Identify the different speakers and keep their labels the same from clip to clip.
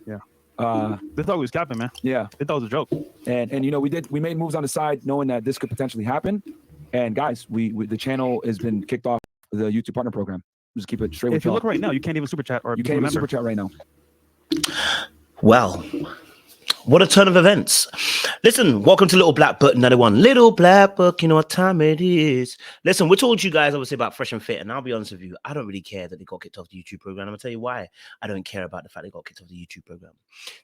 Speaker 1: Yeah. They thought we was capping, man.
Speaker 2: Yeah.
Speaker 1: They thought it was a joke.
Speaker 2: And you know, we made moves on the side knowing that this could potentially happen. And guys, we the channel has been kicked off the YouTube partner program. Just keep it straight with
Speaker 1: If you
Speaker 2: y'all.
Speaker 1: look right now, you can't even super chat or
Speaker 2: You can't even super chat right now.
Speaker 3: Well, what a turn of events. Listen, welcome to Little Black Book, another one. Little Black Book, you know what time it is. Listen, we told you guys obviously about Fresh and Fit, and I'll be honest with you, I don't really care that they got kicked off the YouTube program. I'm going to tell you why I don't care about the fact they got kicked off the YouTube program.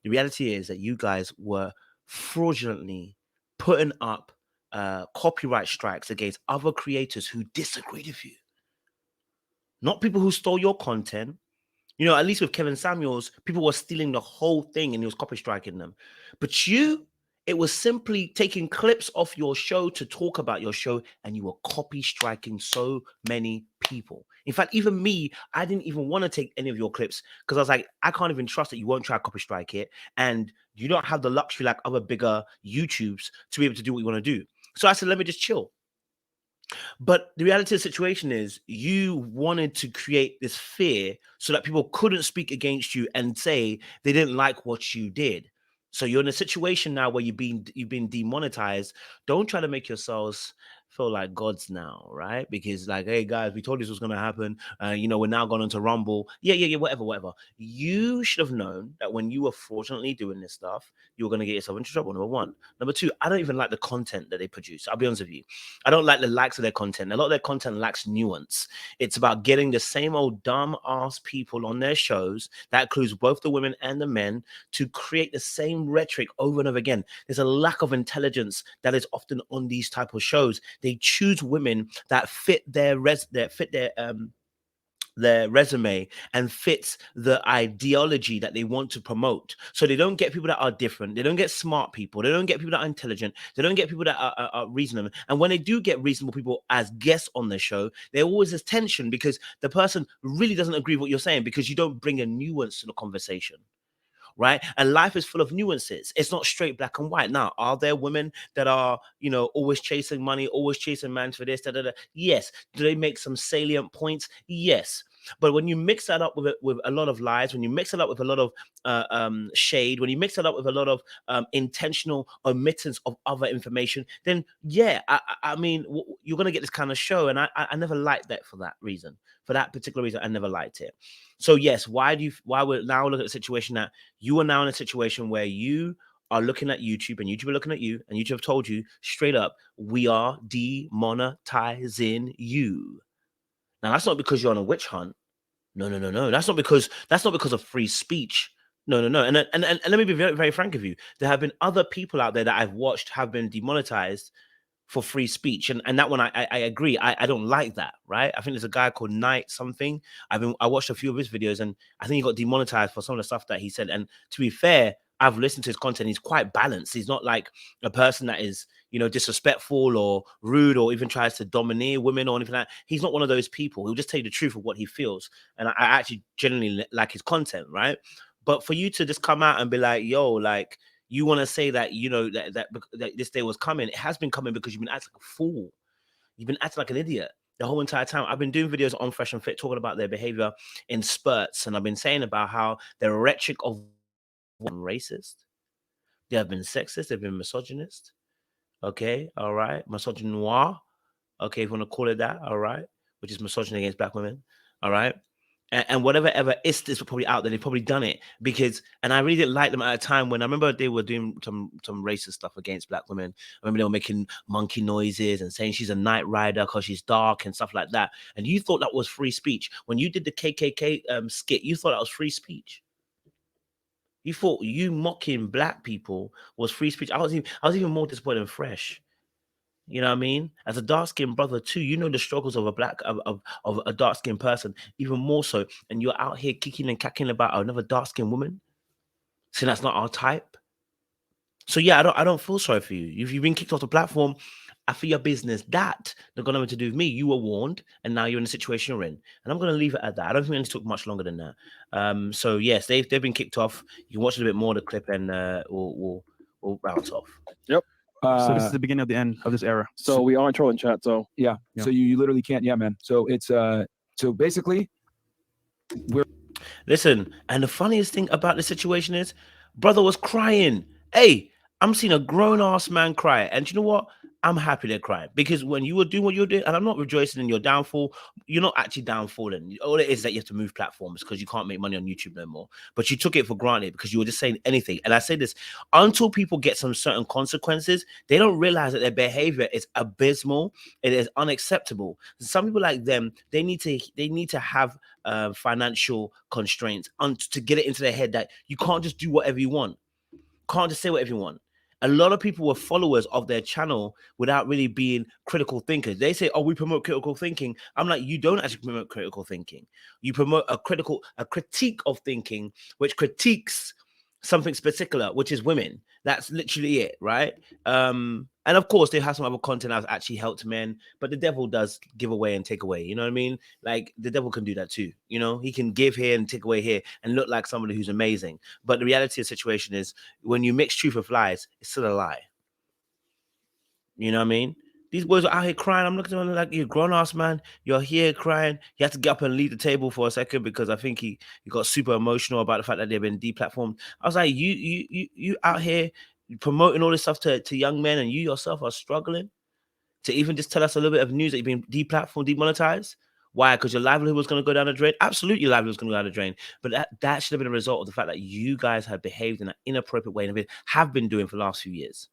Speaker 3: The reality is that you guys were fraudulently putting up copyright strikes against other creators who disagreed with you. Not people who stole your content. You know, at least with Kevin Samuels, people were stealing the whole thing and he was copy striking them. But you, it was simply taking clips off your show to talk about your show, and you were copy striking so many people. In fact, even me, I didn't even want to take any of your clips because I was like, I can't even trust that you won't try to copy strike it. And you don't have the luxury like other bigger YouTubes to be able to do what you want to do. So I said, let me just chill. But the reality of the situation is you wanted to create this fear so that people couldn't speak against you and say they didn't like what you did. So you're in a situation now where you've been demonetized. Don't try to make yourselves feel like gods now, right? Because like, hey guys, we told you this was going to happen. You know, we're now going into Rumble. Yeah, whatever. You should have known that when you were fraudulently doing this stuff, you were going to get yourself into trouble, number one. Number two, I don't even like the content that they produce. I'll be honest with you. I don't like the likes of their content. A lot of their content lacks nuance. It's about getting the same old dumb ass people on their shows, that includes both the women and the men, to create the same rhetoric over and over again. There's a lack of intelligence that is often on these type of shows. They choose women that fit their resume and fits the ideology that they want to promote. So they don't get people that are different. They don't get smart people. They don't get people that are intelligent. They don't get people that are reasonable. And when they do get reasonable people as guests on the show, there always is tension because the person really doesn't agree with what you're saying because you don't bring a nuance to the conversation. Right? And life is full of nuances. It's not straight black and white. Now, are there women that are, you know, always chasing money, always chasing man for this? Yes. Do they make some salient points? Yes. But when you mix that up with a lot of lies, when you mix it up with a lot of shade, when you mix it up with a lot of intentional omittance of other information, then yeah, I mean, you're going to get this kind of show. And I never liked that for that reason. For that particular reason, I never liked it. So yes, why we're now looking at the situation that you are now in a situation where you are looking at YouTube and YouTube are looking at you and YouTube have told you straight up, we are demonetizing you. Now that's not because you're on a witch hunt. No. That's not because of free speech. No. And let me be very, very frank with you. There have been other people out there that I've watched have been demonetized for free speech, and that one I agree. I don't like that, right? I think there's a guy called Knight something. I watched a few of his videos, and I think he got demonetized for some of the stuff that he said. And to be fair, I've listened to his content. He's quite balanced. He's not like a person that is, you know, disrespectful or rude or even tries to domineer women or anything like that. He's not one of those people. He'll just tell you the truth of what he feels. And I actually genuinely like his content, right? But for you to just come out and be like, yo, like, you want to say that, you know, that this day was coming. It has been coming because you've been acting like a fool. You've been acting like an idiot the whole entire time. I've been doing videos on Fresh and Fit talking about their behavior in spurts. And I've been saying about how their rhetoric of racist. They have been sexist. They've been misogynist. Okay. All right. Misogynoir. Okay. If you want to call it that. All right. Which is misogyny against black women. All right. And whatever ever is probably out there, they've probably done it because, and I really didn't like them at a time when I remember they were doing some racist stuff against black women. I remember they were making monkey noises and saying she's a night rider because she's dark and stuff like that. And you thought that was free speech. When you did the KKK skit, you thought that was free speech. You thought you mocking black people was free speech. I was even more disappointed than Fresh. You know what I mean? As a dark-skinned brother too, you know the struggles of a dark-skinned person, even more so. And you're out here kicking and cacking about another dark-skinned woman. So that's not our type. So yeah, I don't feel sorry for you. If you've been kicked off the platform, I feel your business. That they're got nothing to do with me. You were warned, and now you're in the situation you're in. And I'm gonna leave it at that. I don't think it took much longer than that. So yes, they've been kicked off. You can watch a little bit more of the clip, and we'll bounce off.
Speaker 1: Yep. So this is the beginning of the end of this era.
Speaker 2: So we are trolling chat. So yeah. So you literally can't. Yeah, man. So it's so basically we're.
Speaker 3: Listen, and the funniest thing about the situation is, brother was crying. Hey, I'm seeing a grown ass man cry, and you know what? I'm happy they're crying because when you were doing what you were doing, and I'm not rejoicing in your downfall, you're not actually downfalling. All it is that you have to move platforms because you can't make money on YouTube no more. But you took it for granted because you were just saying anything. And I say this until people get some certain consequences, they don't realize that their behavior is abysmal. It is unacceptable. Some people like them, they need to have financial constraints to get it into their head that you can't just do whatever you want. Can't just say whatever you want. A lot of people were followers of their channel without really being critical thinkers. They say, "Oh, we promote critical thinking." I'm like, you don't actually promote critical thinking. You promote a critique of thinking, which critiques something particular, which is women. That's literally it, right? And of course, they have some other content that's actually helped men, but the devil does give away and take away. You know what I mean? Like the devil can do that too. You know, he can give here and take away here and look like somebody who's amazing. But the reality of the situation is, when you mix truth with lies, it's still a lie. You know what I mean? These boys are out here crying. I'm looking at them like, you're a grown ass man. You're here crying. He had to get up and leave the table for a second because I think he got super emotional about the fact that they've been deplatformed. I was like, you out here promoting all this stuff to young men, and you yourself are struggling to even just tell us a little bit of news that you've been deplatformed, demonetized. Why? Because your livelihood was going to go down the drain? Absolutely, your livelihood was going to go down the drain. But that should have been a result of the fact that you guys have behaved in an inappropriate way and have been doing for the last few years.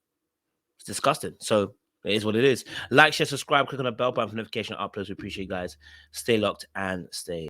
Speaker 3: It's disgusting. So it is what it is. Like, share, subscribe, click on the bell button for notification uploads. We appreciate you guys. Stay locked and stay